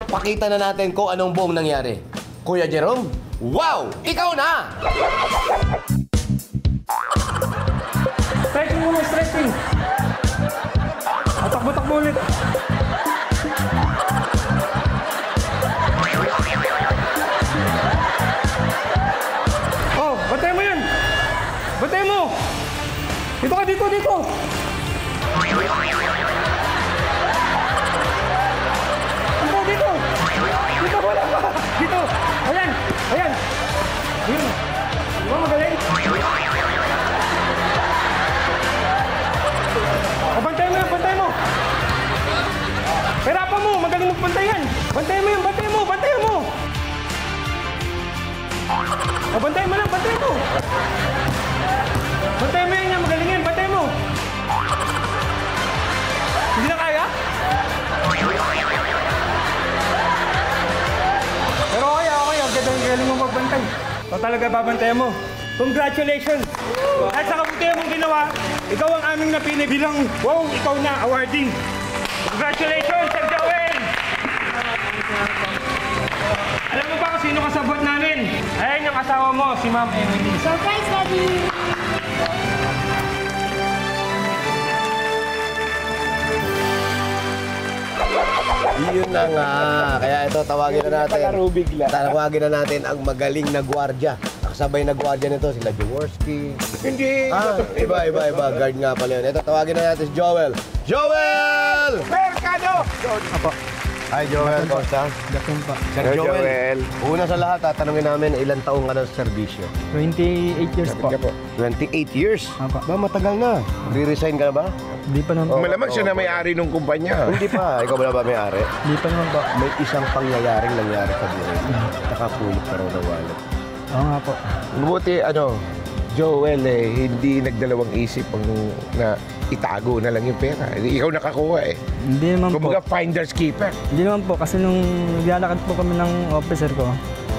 pakita na natin kung anong buong nangyari. Kuya Jerome, wow! Ikaw na! Stretching muna, stretching. Takbo-takbo ulit. Oh, bantay mo yan! Bantay mo! Dito ka, dito, dito! Dito, dito! Dito, wala pa! Dito! Ayan! Ayan! Ayun! Di ba magaling? O, bantay mo yan! Bantay mo! Hirapan mo! Magaling magbantay yan! Bantay mo yan! Bantay mo! Bantay mo! O, bantay mo lang! Bantay mo! Bantay mo yan! Magaling yan! Bantay mo! Hindi na kaya? Pero okay, okay. Ang galing mo magbantay. O talaga babantay mo. Congratulations! At sa kabutihan mong ginawa, ikaw ang aming napili bilang, wow, ikaw na, awarding. Congratulations, Sir Joel! Alam mo ba kung sino kasabot namin? Ayan yung asawa mo, si Ma'am Emily. Surprise, Daddy! Yun na nga. Kaya ito, tawagin na natin. Tawagin na natin ang magaling na gwardiya. Kasabay na gwardiya nito, sila Jaworski. Hindi. Iba. Guard nga pala yun. Ito, tawagin na natin si Joel. Joel! Mercado! Apo. Hi, Joel. Kosta? Dating pa. Sir Hello, Joel. Joel. Una sa lahat, tatanungin namin ilang taong ka na sa serbisyo. 28 years po. 28 years? Apa. Ba, matagal na. Re-resign ka na ba? Hindi pa naman po. Malamang siya na may-ari ng kumpanya. Hindi pa. Ikaw ba may-ari? Hindi pa naman po. May isang pangyayaring nangyari sa buhay. Nakapulot ka raw ng wallet. Oo nga po. Mabuti, Joel, hindi nagdalawang isip ang na itago na lang yung pera. Ikaw nakakuha eh. Hindi naman po. Kumbaga finder's keeper. Hindi naman po. Kasi nung naglalakad po kami ng officer ko,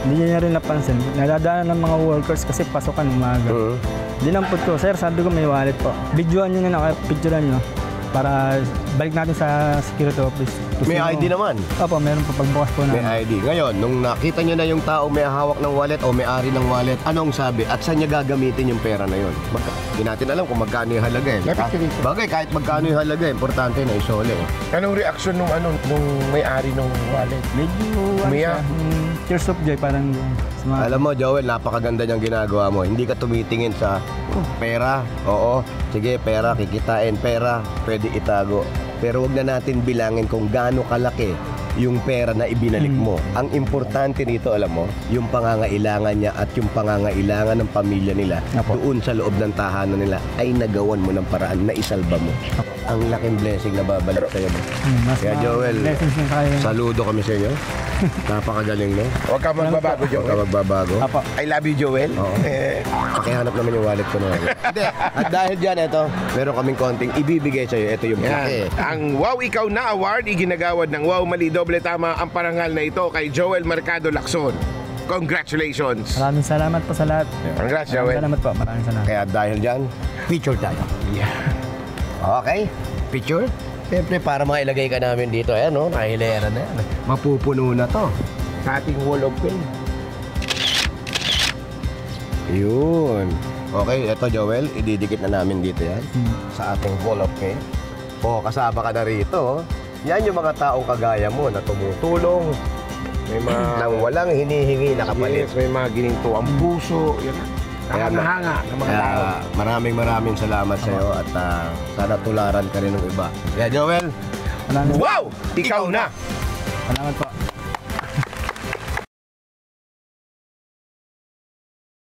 hindi niya rin napansin. Nadadaanan ng mga workers kasi pasokan umaga. Dinampot ko, sir, sabi ko may wallet po. Videoan nyo na, picturean nyo. Para balik natin sa security office. May ID naman. Opo, meron po pagbukas po May namin. ID. Ngayon, nung nakita niyo na yung tao may hawak ng wallet o may-ari ng wallet, anong sabi? At saan niya gagamitin yung pera na yun? Hindi natin alam kung magkano yung halaga eh. Lapit ka dito. Bagay, kahit magkano yung halaga, importante na isole. Anong reaksyon nung may-ari ng wallet? Medyo, Umiyak. tears of joy, parang Alam mo, Joel, napakaganda niyang ginagawa mo. Hindi ka tumitingin sa pera. Oo, sige, pera, kikitain, pera, pwede itago. Pero wag na natin bilangin kung gaano kalaki yung pera na ibinalik mo. Ang importante nito, alam mo, yung pangangailangan niya at yung pangangailangan ng pamilya nila Apo. doon sa loob ng tahanan nila ay nagawan mo ng paraan na isalba mo. Ang laking blessing na babalik sa'yo. Kaya Joel, blessings na kayo. saludo kami sa inyo. Napakagaling, no? Huwag ka magbabago, Huwag ka Joel. magbabago. Apo. I love you, Joel. Oo. Pakihanap naman yung wallet ko na. Hindi. At dahil dyan, ito, meron kaming konting ibibigay sa'yo. Ito yung plaque. Yan. Ang Wow Ikaw Na Award, iginagawad ng Wow Mali Doble Tama ang parangal na ito kay Joel Mercado Lacson. Congratulations. Maraming salamat po sa lahat. Congrats, Maraming Joel. salamat po. Maraming salamat. Kaya dahil dyan, picture tayo. Yeah. Okay? Picture? Siyempre, para mailagay ka namin dito. Ayan, no? Nahilera na yan. Mapupuno na to. Sa ating wall of fame. Yun. Okay, ito Joel, ididikit na namin dito yan. Sa ating wall of fame. O, kasama ka na rito. Yan yung mga taong kagaya mo na tumutulong. May mga Nang walang hinihingi na kapalit. Yes, may mga gininto ang puso. Yan. Nakangahanga ng mga tao. Kaya maraming salamat sa iyo at sana tularan ka rin ng iba. Kaya Joel, Maraming Wow! Ikaw na! salamat po.